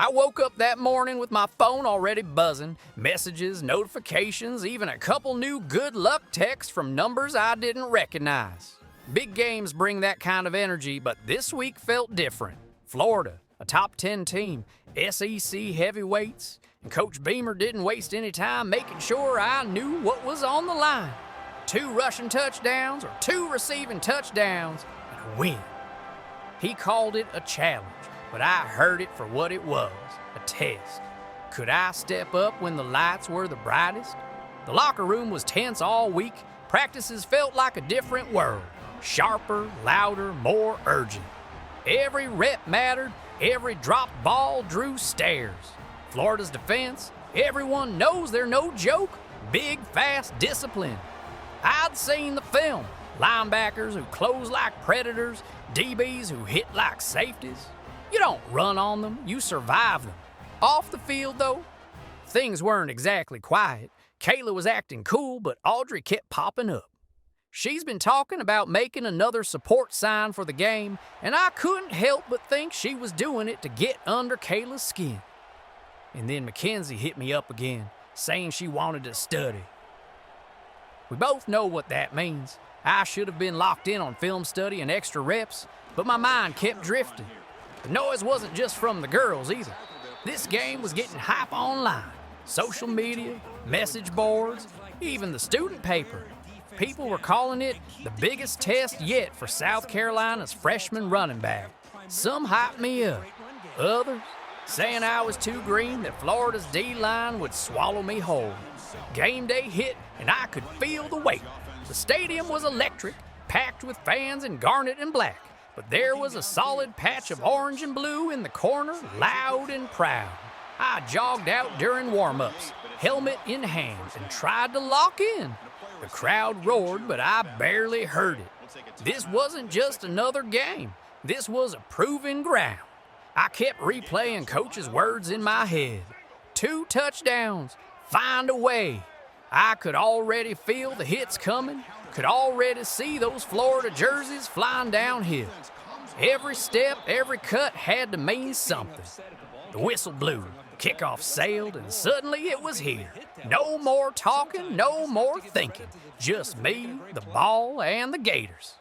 I woke up that morning with my phone already buzzing, messages, notifications, even a couple new good luck texts from numbers I didn't recognize. Big games bring that kind of energy, but this week felt different. Florida, a top 10 team, SEC heavyweights, and Coach Beamer didn't waste any time making sure I knew what was on the line. 2 rushing touchdowns or 2 receiving touchdowns and a win. He called it a challenge, but I heard it for what it was, a test. Could I step up when the lights were the brightest? The locker room was tense all week. Practices felt like a different world. Sharper, louder, more urgent. Every rep mattered. Every dropped ball drew stares. Florida's defense, everyone knows they're no joke. Big, fast discipline. I'd seen the film. Linebackers who close like predators, DBs who hit like safeties. You don't run on them, you survive them. Off the field, though, things weren't exactly quiet. Kayla was acting cool, but Audrey kept popping up. She's been talking about making another support sign for the game, and I couldn't help but think she was doing it to get under Kayla's skin. And then McKenzie hit me up again, saying she wanted to study. We both know what that means. I should have been locked in on film study and extra reps, but my mind kept drifting. The noise wasn't just from the girls either. This game was getting hype online. Social media, message boards, even the student paper. People were calling it the biggest test yet for South Carolina's freshman running back. Some hyped me up. Others saying I was too green, that Florida's D-line would swallow me whole. Game day hit, and I could feel the weight. The stadium was electric, packed with fans in garnet and black. But there was a solid patch of orange and blue in the corner, loud and proud. I jogged out during warm-ups, helmet in hand, and tried to lock in. The crowd roared, but I barely heard it. This wasn't just another game. This was a proving ground. I kept replaying Coach's words in my head. 2 touchdowns, find a way. I could already feel the hits coming, could already see those Florida jerseys flying downhill. Every step, every cut had to mean something. The whistle blew, kickoff sailed, and suddenly it was here. No more talking, no more thinking. Just me, the ball, and the Gators.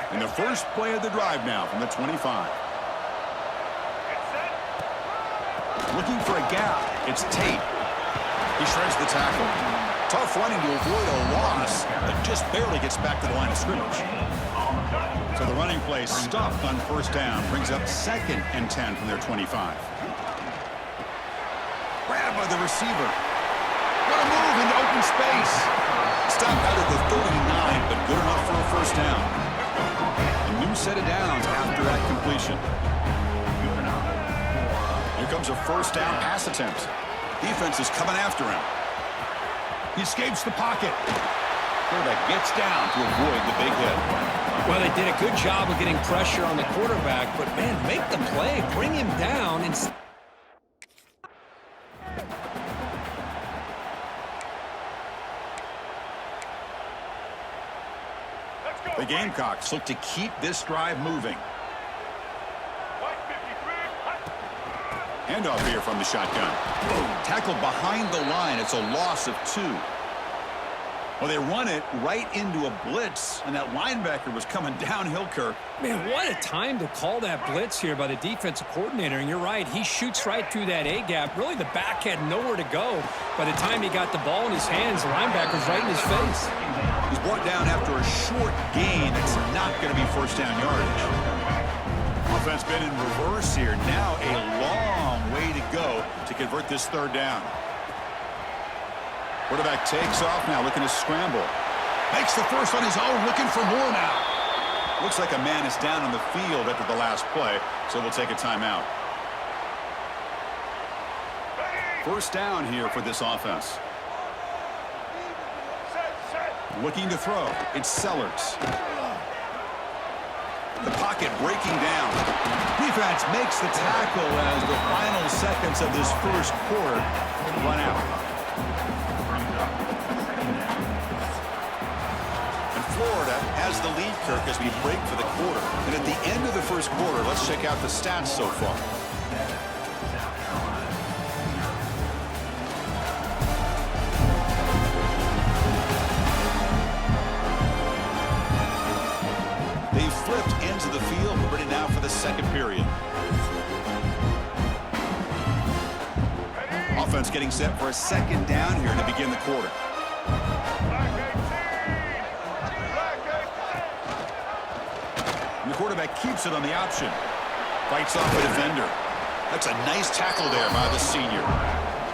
And the first play of the drive now from the 25. Looking for a gap. It's Tate. He shreds the tackle. Tough running to avoid a loss, but just barely gets back to the line of scrimmage. So the running play stopped on first down. Brings up 2nd and 10 from their 25. Grabbed by the receiver. What a move into open space. Stopped out at the 39, but good enough for a first down. A new set of downs after that completion. Here comes a first down pass attempt. Defense is coming after him. He escapes the pocket. Quarterback gets down to avoid the big hit. Well, they did a good job of getting pressure on the quarterback, but man, make the play, bring him down, and the Gamecocks look to keep this drive moving. Handoff here from the shotgun. Tackled behind the line. It's a loss of 2. Well, they run it right into a blitz, and that linebacker was coming downhill, Kirk. man, what a time to call that blitz here by the defensive coordinator. And you're right, he shoots right through that A-gap. Really, the back had nowhere to go. By the time he got the ball in his hands, the linebacker's right in his face. He's brought down after a short gain. It's not going to be first down yardage. Offense been in reverse here. Now a long way to go to convert this 3rd down. Quarterback takes off now, looking to scramble. Makes the first on his own, looking for more now. Looks like a man is down on the field after the last play, so we'll take a timeout. First down here for this offense. Looking to throw. It's Sellers. pocket breaking down. Defense makes the tackle as the final seconds of this first quarter run out. And Florida has the lead, Kirk, as we break for the quarter. And at the end of the first quarter, let's check out the stats so far. They flipped into the field, ready now for the second period. Offense getting set for a second down here to begin the quarter. And the quarterback keeps it on the option. Fights off a defender. That's a nice tackle there by the senior.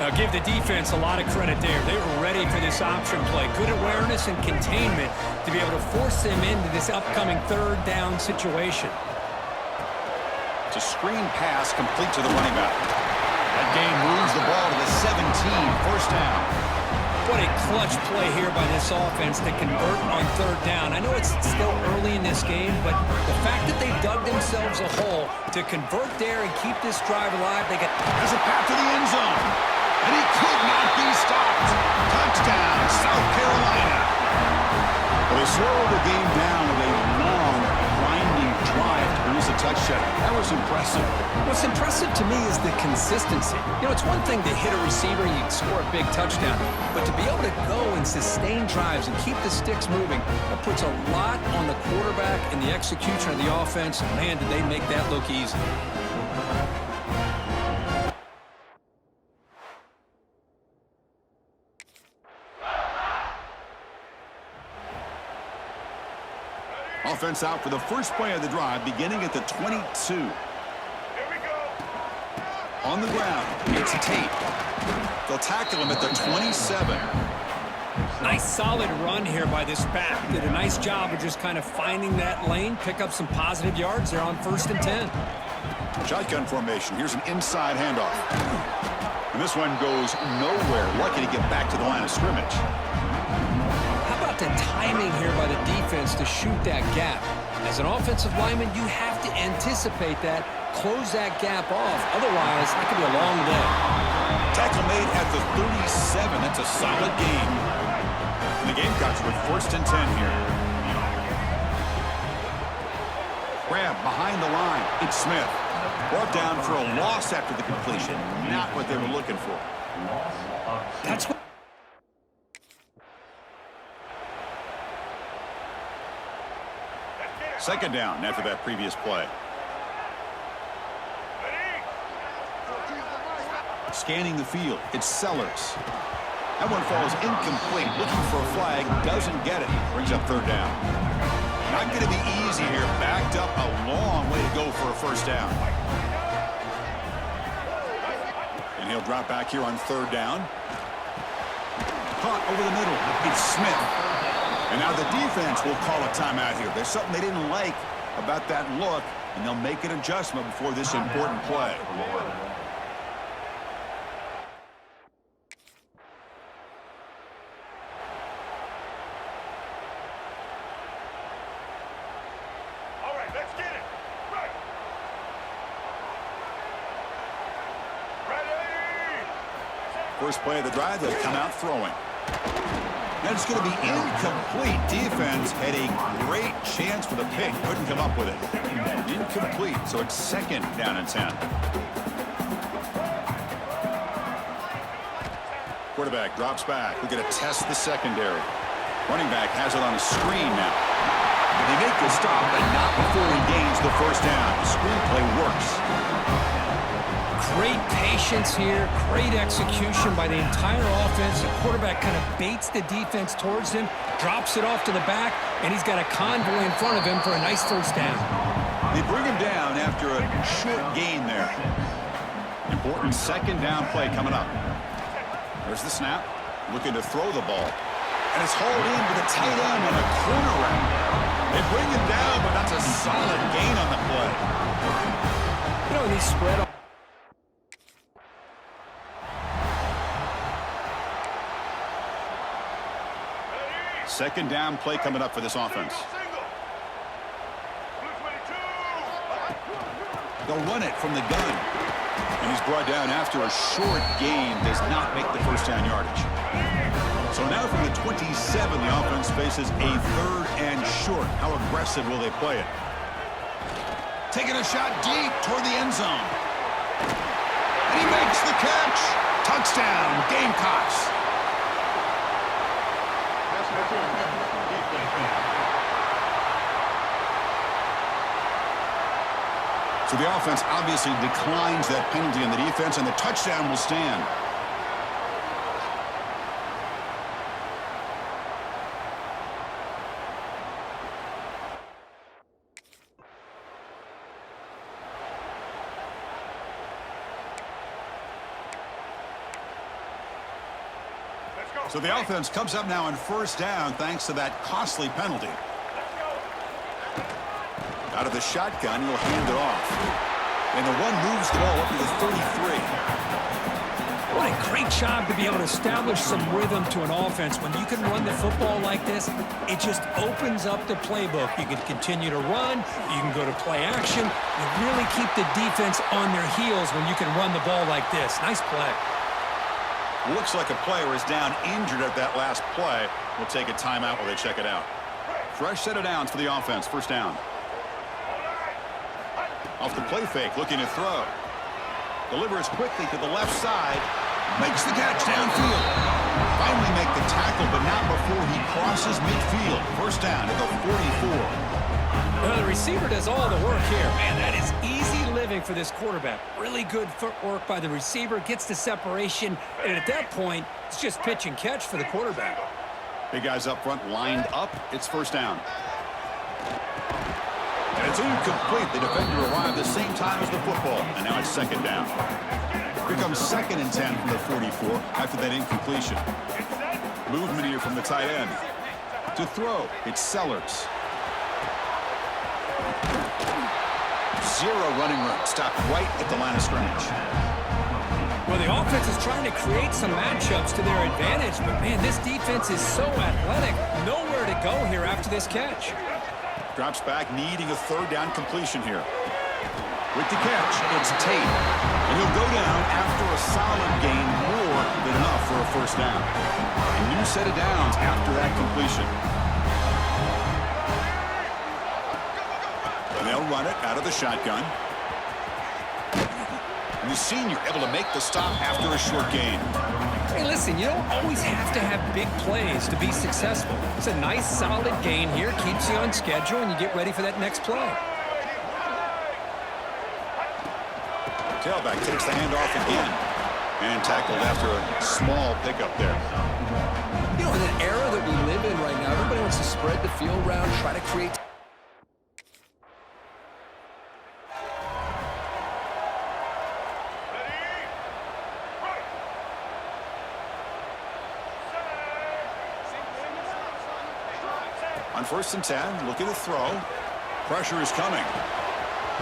Now give the defense a lot of credit there. They were ready for this option play. Good awareness and containment to be able to force them into this upcoming third down situation. It's a screen pass complete to the running back. That game moves the ball to the 17, first down. What a clutch play here by this offense to convert on third down. I know it's still early in this game, but the fact that they dug themselves a hole to convert there and keep this drive alive, they get... Has a path to the end zone. And he could not be stopped. Touchdown, South Carolina. Well, they slowed the game down with a long, grinding drive to produce a touchdown. That was impressive. What's impressive to me is the consistency. You know, it's one thing to hit a receiver and you score a big touchdown, but to be able to go and sustain drives and keep the sticks moving, that puts a lot on the quarterback and the execution of the offense. Man, did they make that look easy. Offense out for the first play of the drive, beginning at the 22. Here we go. On the ground, it's Tate. They'll tackle him at the 27. Nice solid run here by this back. Did a nice job of just kind of finding that lane, pick up some positive yards there on 1st and 10. Shotgun formation. Here's an inside handoff. And this one goes nowhere. Lucky to get back to the line of scrimmage. The timing here by the defense to shoot that gap. As an offensive lineman, you have to anticipate that, close that gap off. Otherwise, it could be a long day. Tackle made at the 37. That's a solid gain. And the Gamecocks with 1st and 10 here. Grab behind the line. It's Smith. Brought down for a loss after the completion. Not what they were looking for. That's what... Second down after that previous play. Scanning the field, it's Sellers. That one falls incomplete, looking for a flag, doesn't get it. Brings up third down. Not going to be easy here, backed up a long way to go for a first down. And he'll drop back here on third down. Caught over the middle, it's Smith. And now the defense will call a timeout here. There's something they didn't like about that look, and they'll make an adjustment before this important play. All right, let's get it. Right. Ready. First play of the drive, they'll come out throwing. That's going to be incomplete. Defense had a great chance for the pick. Couldn't come up with it. Incomplete, so it's second down and 10. Quarterback drops back. We're going to test the secondary. Running back has it on a screen now. They make the stop, but not before he gains the first down. The screen play works. Great patience here, great execution by the entire offense. The quarterback kind of baits the defense towards him, drops it off to the back, and he's got a convoy in front of him for a nice first down. They bring him down after a short gain there. Important second down play coming up. There's the snap, looking to throw the ball. And it's hauled in with a tight end and a corner route. They bring him down, but that's a solid gain on the play. You know, he's spread on. Second down play coming up for this offense. They'll run it from the gun. And he's brought down after a short gain. Does not make the first down yardage. So now from the 27, the offense faces a 3rd and short. How aggressive will they play it? Taking a shot deep toward the end zone. And he makes the catch. Touchdown, Gamecocks. So the offense obviously declines that penalty on the defense, and the touchdown will stand. So the offense comes up now on first down thanks to that costly penalty. Out of the shotgun, he'll hand it off. And the one moves the ball up to the 33. What a great job to be able to establish some rhythm to an offense. When you can run the football like this, it just opens up the playbook. You can continue to run. You can go to play action. You really keep the defense on their heels when you can run the ball like this. Nice play. Looks like a player is down injured at that last play. We'll take a timeout while they check it out. Fresh set of downs for the offense. First down. Off the play fake, looking to throw. Delivers quickly to the left side. Makes the catch downfield. Finally make the tackle, but not before he crosses midfield. First down at the 44. Well, the receiver does all the work here. Man, that is easy living for this quarterback. Really good footwork by the receiver. Gets the separation. And at that point, it's just pitch and catch for the quarterback. Big guys up front lined up. It's first down. And it's incomplete. The defender arrived the same time as the football. And now it's second down. Here comes 2nd and 10 from the 44 after that incompletion. Movement here from the tight end. To throw, it's Sellers. Zero running room. Stopped right at the line of scrimmage. Well, the offense is trying to create some matchups to their advantage, but man, this defense is so athletic. Nowhere to go here after this catch. Drops back, needing a 3rd down completion here. With the catch, it's Tate. And he'll go down after a solid gain, more than enough for a first down. A new set of downs after that completion. And they'll run it out of the shotgun. And the senior able to make the stop after a short gain. Hey, listen, you don't always have to have big plays to be successful. It's a nice, solid gain here. Keeps you on schedule, and you get ready for that next play. Tailback takes the handoff again. And tackled after a small pickup there. You know, in an era that we live in right now, everybody wants to spread the field around, try to create... On 1st and 10, looking to throw. Pressure is coming.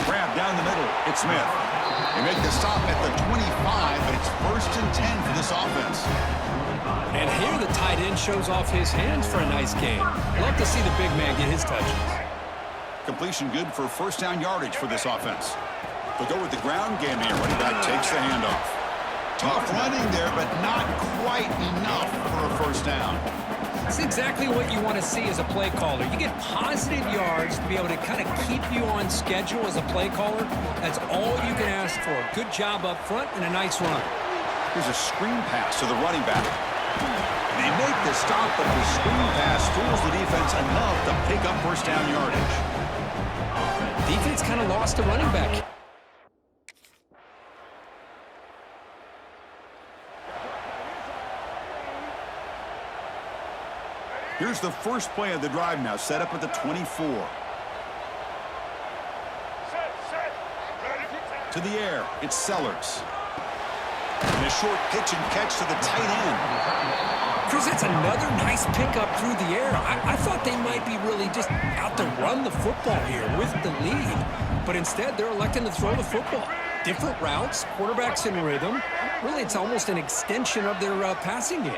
Grab down the middle. It's Smith. They make the stop at the 25, but it's 1st and 10 for this offense. And here the tight end shows off his hands for a nice gain. Love to see the big man get his touches. Completion good for first down yardage for this offense. They'll go with the ground game here. Running back takes the handoff. Tough running there, but not quite enough for a first down. That's exactly what you want to see as a play caller. You get positive yards to be able to kind of keep you on schedule as a play caller. That's all you can ask for. Good job up front and a nice run. Here's a screen pass to the running back. They make the stop, but the screen pass fools the defense enough to pick up first down yardage. Defense kind of lost the running back. Here's the first play of the drive now, set up at the 24. To the air, it's Sellers. And a short pitch and catch to the tight end. Chris, it's another nice pickup through the air. I thought they might be really just out to run the football here with the lead. But instead, they're electing to throw the football. Different routes, quarterbacks in rhythm. Really, it's almost an extension of their passing game.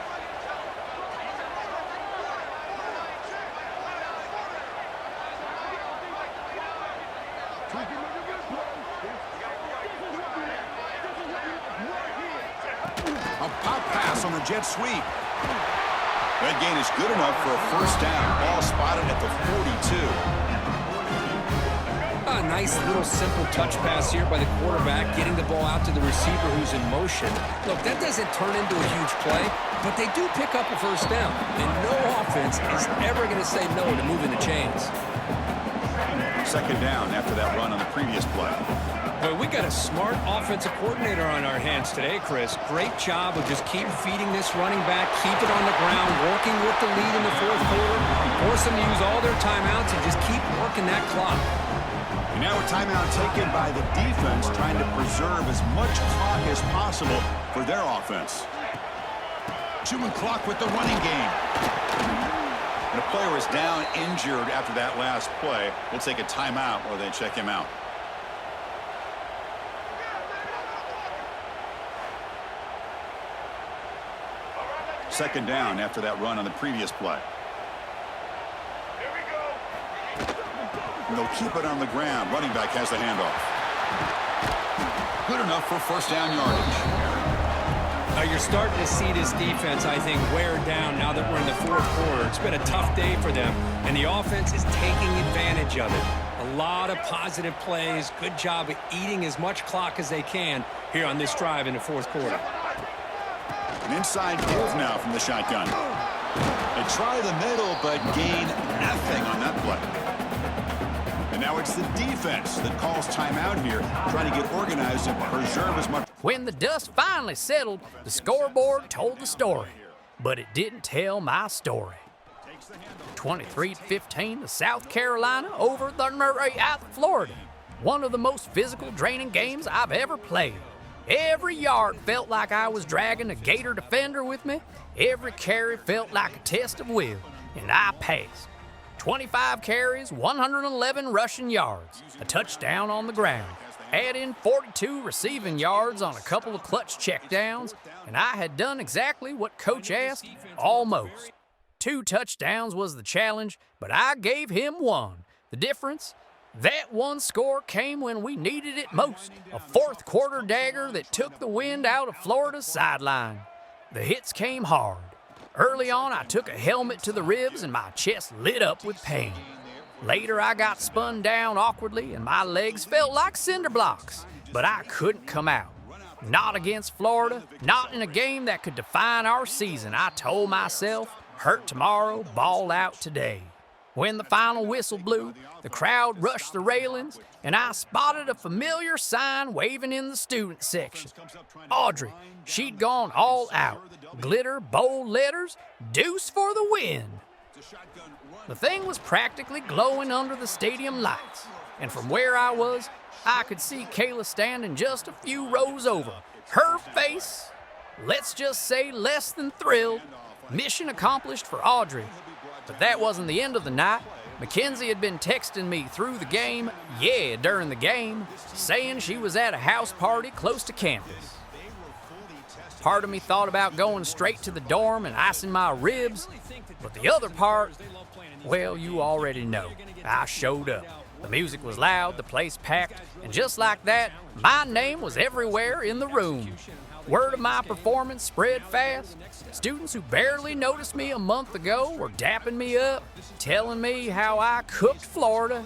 pass on the jet sweep. That gain is good enough for a first down. Ball spotted at the 42. A nice little simple touch pass here by the quarterback, getting the ball out to the receiver who's in motion. Look, that doesn't turn into a huge play, but they do pick up a first down. And no offense is ever going to say no to moving the chains. Second down after that run on the previous play. Well, we got a smart offensive coordinator on our hands today, Chris. Great job of just keep feeding this running back, keep it on the ground, working with the lead in the fourth quarter, force them to use all their timeouts and just keep working that clock. And now a timeout taken by the defense, trying to preserve as much clock as possible for their offense. Chewing clock with the running game. And a player is down injured after that last play. We'll take a timeout while they check him out. Second down after that run on the previous play. And they'll keep it on the ground. Running back has the handoff. Good enough for first down yardage. You're starting to see this defense, I think, wear down now that we're in the fourth quarter. It's been a tough day for them, and the offense is taking advantage of it. A lot of positive plays. Good job of eating as much clock as they can here on this drive in the fourth quarter. An inside give now from the shotgun. They try the middle, but gain nothing on that play. And now it's the defense that calls timeout here, trying to get organized and preserve as much. When the dust finally settled, the scoreboard told the story, but it didn't tell my story. 23-15 to South Carolina over the Florida. One of the most physical, draining games I've ever played. Every yard felt like I was dragging a Gator defender with me. Every carry felt like a test of will, and I passed. 25 carries, 111 rushing yards, a touchdown on the ground. Add in 42 receiving yards on a couple of clutch checkdowns, and I had done exactly what Coach asked, almost. 2 touchdowns was the challenge, but I gave him 1. The difference? That one score came when we needed it most, a fourth quarter dagger that took the wind out of Florida's sideline. The hits came hard. Early on, I took a helmet to the ribs and my chest lit up with pain. Later, I got spun down awkwardly and my legs felt like cinder blocks, but I couldn't come out. Not against Florida, not in a game that could define our season. I told myself, hurt tomorrow, ball out today. When the final whistle blew, the crowd rushed the railings, and I spotted a familiar sign waving in the student section. Audrey, she'd gone all out. Glitter, bold letters, Deuce for the win. The thing was practically glowing under the stadium lights, and from where I was, I could see Kayla standing just a few rows over. Her face, let's just say less than thrilled. Mission accomplished for Audrey. But that wasn't the end of the night. McKenzie had been texting me through the game, during the game, saying she was at a house party close to campus. Part of me thought about going straight to the dorm and icing my ribs, but the other part, well, you already know. I showed up. The music was loud, the place packed, and just like that, my name was everywhere in the room. Word of my performance spread fast. Students who barely noticed me a month ago were dapping me up, telling me how I cooked Florida.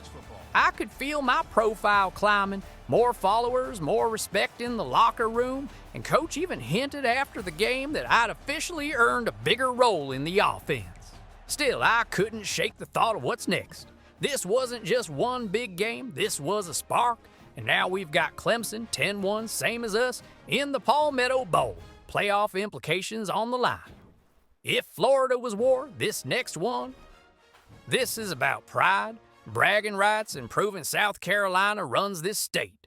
I could feel my profile climbing, more followers, more respect in the locker room, and Coach even hinted after the game that I'd officially earned a bigger role in the offense. Still, I couldn't shake the thought of what's next. This wasn't just one big game, this was a spark. And now we've got Clemson, 10-1, same as us, in the Palmetto Bowl. Playoff implications on the line. If Florida was war, this next one, this is about pride, bragging rights, and proving South Carolina runs this state.